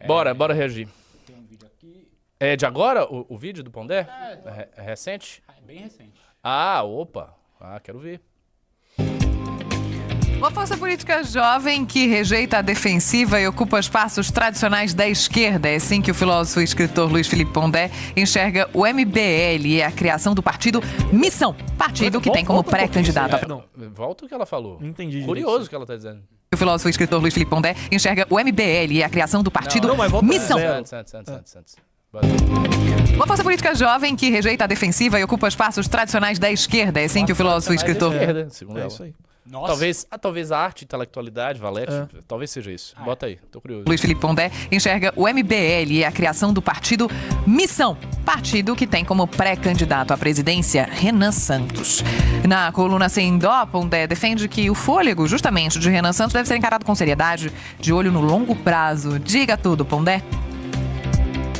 Bora reagir. Tem um vídeo aqui. É de agora o vídeo do Pondé? É recente? É bem recente. Ah, opa. Quero ver. Uma força política jovem que rejeita a defensiva e ocupa espaços tradicionais da esquerda. É assim que o filósofo e escritor Luiz Felipe Pondé enxerga o MBL e a criação do partido Missão, partido que tem como pré-candidato a... Volta o que ela falou. Não entendi. Curioso o que ela tá dizendo. O filósofo e escritor Luiz Felipe Pondé enxerga o MBL e a criação do partido Missão. Antes. Uma força política jovem que rejeita a defensiva e ocupa espaços tradicionais da esquerda. É assim que o filósofo e escritor... Segundo É ela. isso aí. Nossa. Talvez a arte, intelectualidade, Valete, talvez seja isso. Bota aí, tô curioso. Luiz Felipe Pondé enxerga o MBL e a criação do partido Missão, partido que tem como pré-candidato à presidência Renan Santos. Na coluna Sem Dó, Pondé defende que o fôlego, justamente, de Renan Santos deve ser encarado com seriedade, de olho no longo prazo. Diga tudo, Pondé.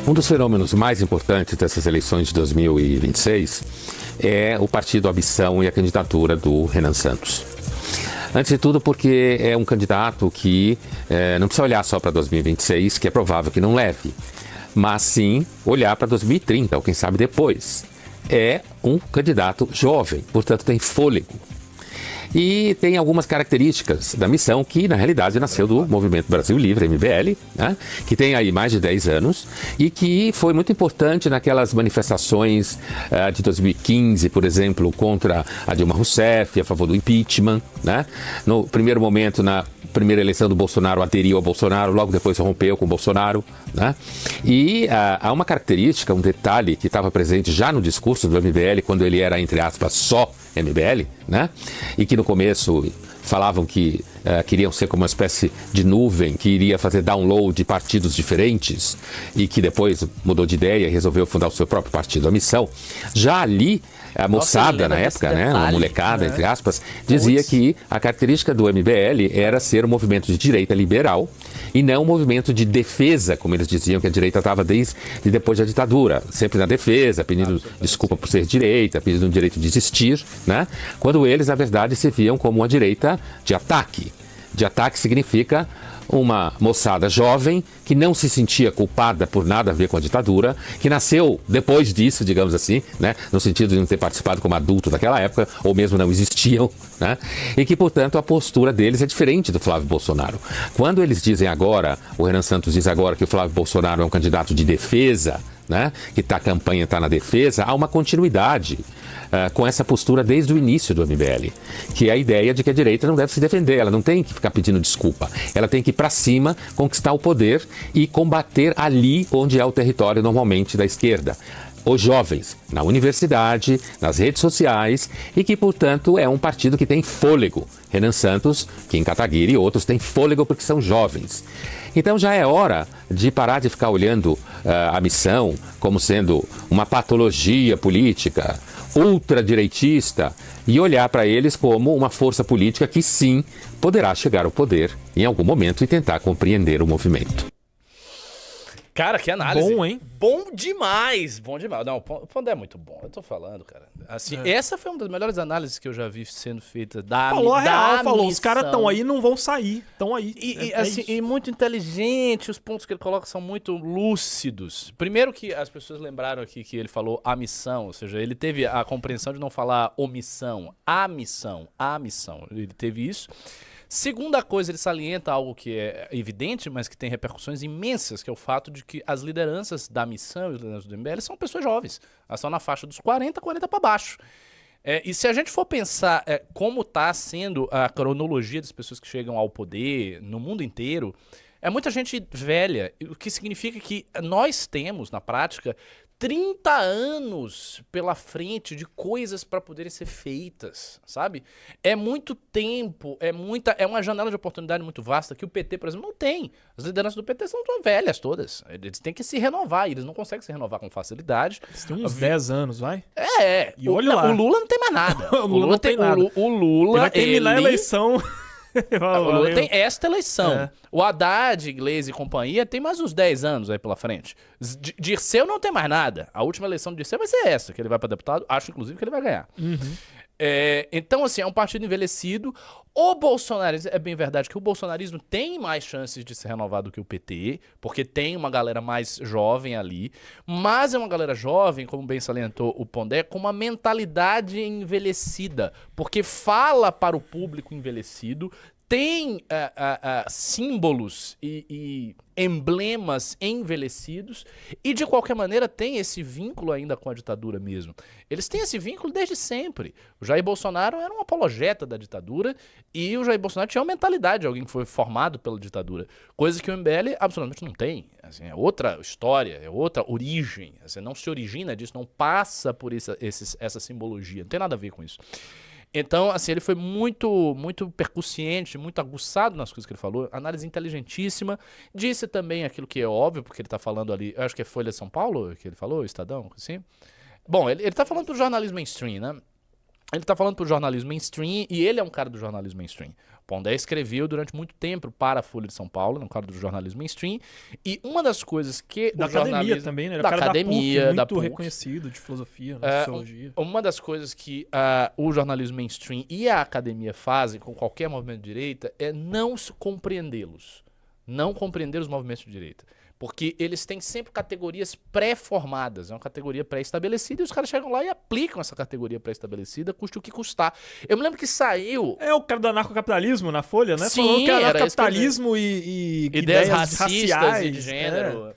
Um dos fenômenos mais importantes dessas eleições de 2026 é o partido Ambição e a candidatura do Renan Santos. Antes de tudo porque é um candidato que não precisa olhar só para 2026, que é provável que não leve, mas sim olhar para 2030, ou quem sabe depois. É um candidato jovem, portanto tem fôlego. E tem algumas características da missão que, na realidade, nasceu do Movimento Brasil Livre, MBL, né? Que tem aí mais de 10 anos e que foi muito importante naquelas manifestações de 2015, por exemplo, contra a Dilma Rousseff, a favor do impeachment, né? No primeiro momento, na primeira eleição do Bolsonaro, aderiu ao Bolsonaro, logo depois rompeu com o Bolsonaro, né? E há uma característica, um detalhe que estava presente já no discurso do MBL, quando ele era, entre aspas, só MBL, né? E que no começo falavam que queriam ser como uma espécie de nuvem que iria fazer download de partidos diferentes e que depois mudou de ideia e resolveu fundar o seu próprio partido, a Missão. Já ali, a moçada na época, né, uma molecada, entre aspas, dizia que a característica do MBL era ser um movimento de direita liberal e não um movimento de defesa, como eles diziam que a direita estava desde depois da ditadura, sempre na defesa, pedindo desculpa por ser direita, pedindo o direito de existir, né? Quando eles, na verdade, se viam como uma direita de ataque. De ataque significa uma moçada jovem que não se sentia culpada por nada a ver com a ditadura, que nasceu depois disso, digamos assim, né, no sentido de não ter participado como adulto daquela época, ou mesmo não existiam, né, e que, portanto, a postura deles é diferente do Flávio Bolsonaro. Quando eles dizem agora, o Renan Santos diz agora que o Flávio Bolsonaro é um candidato de defesa, né, que a campanha está na defesa, há uma continuidade com essa postura desde o início do MBL, que é a ideia de que a direita não deve se defender, ela não tem que ficar pedindo desculpa, ela tem que ir para cima, conquistar o poder e combater ali onde é o território normalmente da esquerda. Os jovens, na universidade, nas redes sociais e que, portanto, é um partido que tem fôlego. Renan Santos, Kim Kataguiri e outros têm fôlego porque são jovens. Então já é hora de parar de ficar olhando a missão como sendo uma patologia política, ultradireitista, e olhar para eles como uma força política que sim poderá chegar ao poder em algum momento e tentar compreender o movimento. Cara, que análise. Bom, hein? Bom demais. Não, o Pondé é muito bom, eu tô falando, cara. Assim, essa foi uma das melhores análises que eu já vi sendo feita da Falou a real, falou. missão. Os caras estão aí, não vão sair. Estão aí. E muito inteligente, os pontos que ele coloca são muito lúcidos. Primeiro que as pessoas lembraram aqui que ele falou a missão, ou seja, ele teve a compreensão de não falar omissão, a missão. Ele teve isso. Segunda coisa, ele salienta algo que é evidente, mas que tem repercussões imensas, que é o fato de que as lideranças da missão e os lideranças do MBL são pessoas jovens. Elas estão na faixa dos 40 para baixo. E se a gente for pensar como está sendo a cronologia das pessoas que chegam ao poder no mundo inteiro, é muita gente velha, o que significa que nós temos, na prática, 30 anos pela frente de coisas para poderem ser feitas, sabe? É muito tempo, é uma janela de oportunidade muito vasta que o PT, por exemplo, não tem. As lideranças do PT são velhas todas. Eles têm que se renovar, e eles não conseguem se renovar com facilidade. Eles têm uns 10 anos, vai? E olha lá. O Lula não tem mais nada. O Lula não tem nada. O Lula, ele vai terminar a eleição. O Lula tem esta eleição. O Haddad, Gleisi e companhia tem mais uns 10 anos aí pela frente. Dirceu não tem mais nada. A última eleição de Dirceu vai ser essa, que ele vai para deputado. Acho, inclusive, que ele vai ganhar. Então, assim, é um partido envelhecido. O bolsonarismo, é bem verdade que o bolsonarismo tem mais chances de ser renovado que o PT, porque tem uma galera mais jovem ali, mas é uma galera jovem, como bem salientou o Pondé, com uma mentalidade envelhecida, porque fala para o público envelhecido, tem símbolos e emblemas envelhecidos e, de qualquer maneira, tem esse vínculo ainda com a ditadura mesmo. Eles têm esse vínculo desde sempre. O Jair Bolsonaro era um apologeta da ditadura e o Jair Bolsonaro tinha uma mentalidade de alguém que foi formado pela ditadura, coisa que o MBL absolutamente não tem. Assim, é outra história, é outra origem. Assim, não se origina disso, não passa por essa simbologia. Não tem nada a ver com isso. Então, assim, ele foi muito percussiente, muito aguçado nas coisas que ele falou, análise inteligentíssima, disse também aquilo que é óbvio, porque ele tá falando ali, eu acho que é Folha de São Paulo que ele falou, Estadão, assim. Bom, ele tá falando pro jornalismo mainstream, né? Ele tá falando pro jornalismo mainstream e ele é um cara do jornalismo mainstream. Pondé escreveu durante muito tempo para a Folha de São Paulo, um cara do jornalismo mainstream, e uma das coisas que da o jornalismo... academia também, né? Da academia, da PUC, muito PUC. reconhecido de filosofia, né? Sociologia. Uma das coisas que o jornalismo mainstream e a academia fazem com qualquer movimento de direita é não compreendê-los. Não compreender os movimentos de direita. Porque eles têm sempre categorias pré-formadas, é uma categoria pré-estabelecida, e os caras chegam lá e aplicam essa categoria pré-estabelecida, custe o que custar. Eu me lembro que saiu... É o cara do anarcocapitalismo na Folha, né? Sim, falou que era era capitalismo e ideias racistas raciais e de gênero.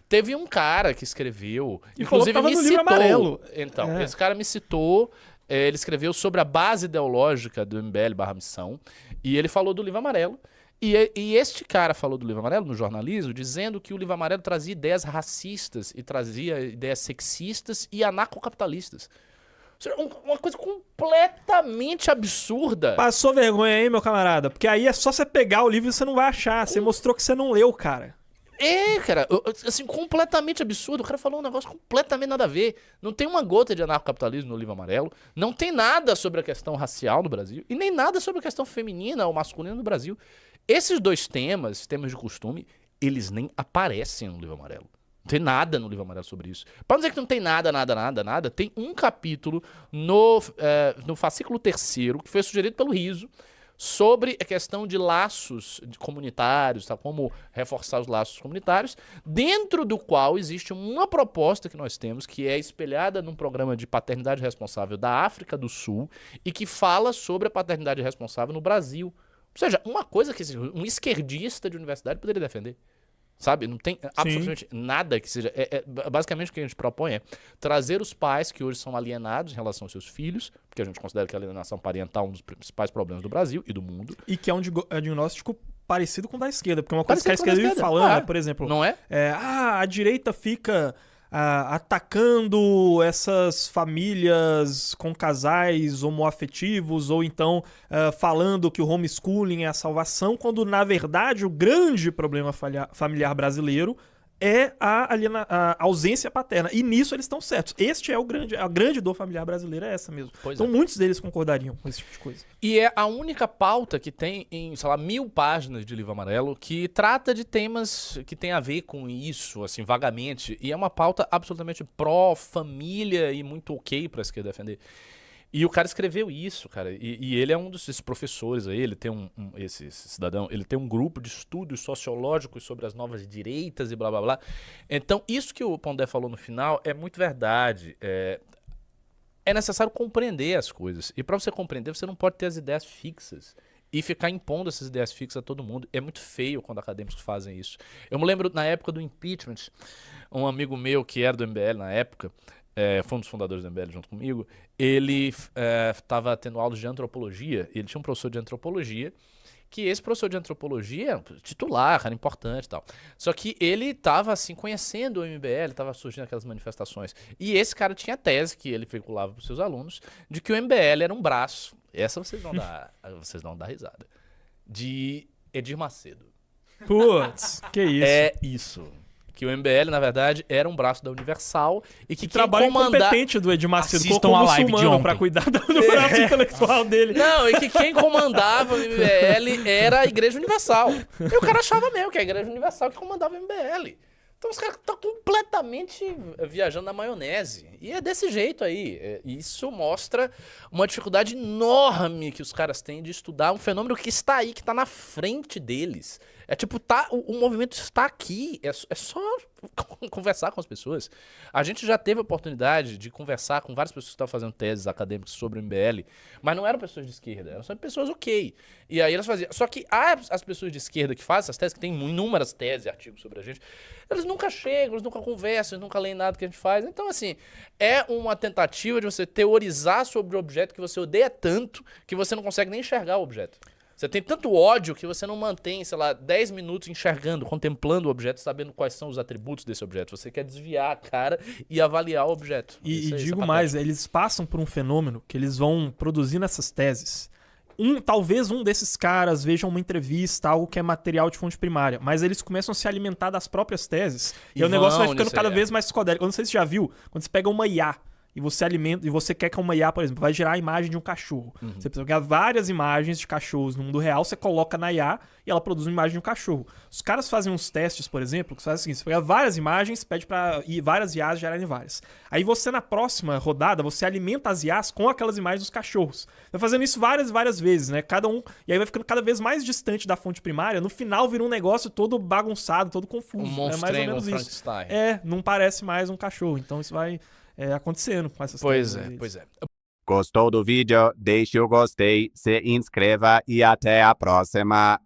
Teve um cara que escreveu, E falou que inclusive tava me no livro citou. amarelo. Então, É. esse cara me citou, ele escreveu sobre a base ideológica do MBL/Missão, e ele falou do livro amarelo. E este cara falou do livro amarelo no jornalismo, dizendo que o livro amarelo trazia ideias racistas e trazia ideias sexistas e anarcocapitalistas. Ou seja, uma coisa completamente absurda. Passou vergonha aí, meu camarada, porque aí é só você pegar o livro e você não vai achar. Você mostrou que você não leu, cara. Cara, assim, completamente absurdo. O cara falou um negócio completamente nada a ver. Não tem uma gota de anarcocapitalismo no livro amarelo. Não tem nada sobre a questão racial no Brasil. E nem nada sobre a questão feminina ou masculina no Brasil. Esses dois temas de costume, eles nem aparecem no livro amarelo. Não tem nada no livro amarelo sobre isso. Pra não dizer que não tem nada, tem um capítulo no fascículo 3º, que foi sugerido pelo Riso, sobre a questão de laços comunitários, tá? Como reforçar os laços comunitários, dentro do qual existe uma proposta que nós temos, que é espelhada num programa de paternidade responsável da África do Sul, e que fala sobre a paternidade responsável no Brasil. Ou seja, uma coisa que um esquerdista de universidade poderia defender. Sabe? Não tem absolutamente nada que seja... basicamente o que a gente propõe é trazer os pais que hoje são alienados em relação aos seus filhos, porque a gente considera que a alienação parental é um dos principais problemas do Brasil e do mundo. E que é um diagnóstico parecido com o da esquerda, porque uma coisa Parecido que a com o da esquerda vive esquerda. falando, né, por exemplo... Não é? A direita fica atacando essas famílias com casais homoafetivos, ou então falando que o homeschooling é a salvação, quando na verdade o grande problema familiar brasileiro é a ausência paterna. E nisso eles estão certos. Este é a grande dor familiar brasileira, é essa mesmo. Pois então é. muitos deles concordariam com esse tipo de coisa. E é a única pauta que tem em, sei lá, 1000 páginas de livro amarelo que trata de temas que tem a ver com isso, assim, vagamente. E é uma pauta absolutamente pró-família e muito ok pra esquerda defender. E o cara escreveu isso, cara, e ele é um desses professores aí, ele tem esse cidadão, ele tem um grupo de estudos sociológicos sobre as novas direitas e blá blá blá. Então, isso que o Pondé falou no final é muito verdade. É necessário compreender as coisas. E para você compreender, você não pode ter as ideias fixas e ficar impondo essas ideias fixas a todo mundo. É muito feio quando acadêmicos fazem isso. Eu me lembro, na época do impeachment, um amigo meu que era do MBL na época, foi um dos fundadores do MBL junto comigo, ele estava tendo aulas de antropologia, e ele tinha um professor de antropologia, que esse professor de antropologia era titular, era importante e tal. Só que ele estava assim, conhecendo o MBL, estava surgindo aquelas manifestações. E esse cara tinha tese, que ele veiculava para os seus alunos, de que o MBL era um braço, essa vocês vão dar risada, de Edir Macedo. Putz, que isso. É isso. Que o MBL, na verdade, era um braço da Universal e que trabalho quem comandava... incompetente do Edir Macedo Assistam como a live de muçulmano ontem. pra cuidar do braço intelectual dele. Não, e que quem comandava o MBL era a Igreja Universal. E o cara achava mesmo que a Igreja Universal que comandava o MBL. Então os caras estão completamente viajando na maionese. E é desse jeito aí. Isso mostra uma dificuldade enorme que os caras têm de estudar um fenômeno que está aí, que está na frente deles. É tipo, o movimento está aqui. É só conversar com as pessoas. A gente já teve a oportunidade de conversar com várias pessoas que estavam fazendo teses acadêmicas sobre o MBL, mas não eram pessoas de esquerda, eram só pessoas ok. E aí elas faziam. Só que as pessoas de esquerda que fazem essas teses, que tem inúmeras teses e artigos sobre a gente, eles nunca chegam, eles nunca conversam, eles nunca leem nada que a gente faz. Então, assim, é uma tentativa de você teorizar sobre o objeto que você odeia tanto que você não consegue nem enxergar o objeto. Você tem tanto ódio que você não mantém, sei lá, 10 minutos enxergando, contemplando o objeto, sabendo quais são os atributos desse objeto. Você quer desviar a cara e avaliar o objeto. E digo mais, eles passam por um fenômeno que eles vão produzindo essas teses. Talvez um desses caras veja uma entrevista, algo que é material de fonte primária, mas eles começam a se alimentar das próprias teses. E o negócio vai ficando cada vez mais psicodélico. Eu não sei se você já viu, quando você pega uma IA e você alimenta, e você quer que uma IA, por exemplo, vai gerar a imagem de um cachorro. Você precisa pegar várias imagens de cachorros no mundo real, você coloca na IA e ela produz uma imagem de um cachorro. Os caras fazem uns testes, por exemplo, que fazem o seguinte: você pega várias imagens, pede para várias IAs gerarem várias. Aí você, na próxima rodada, você alimenta as IAs com aquelas imagens dos cachorros. Vai fazendo isso várias vezes, né? Cada um, e aí vai ficando cada vez mais distante da fonte primária. No final vira um negócio todo bagunçado, todo confuso. Um monstrengo, mais ou menos isso. Frankenstein. Não parece mais um cachorro. Então isso vai acontecendo com essas coisas. Pois é. Gostou do vídeo? Deixe o gostei, se inscreva e até a próxima.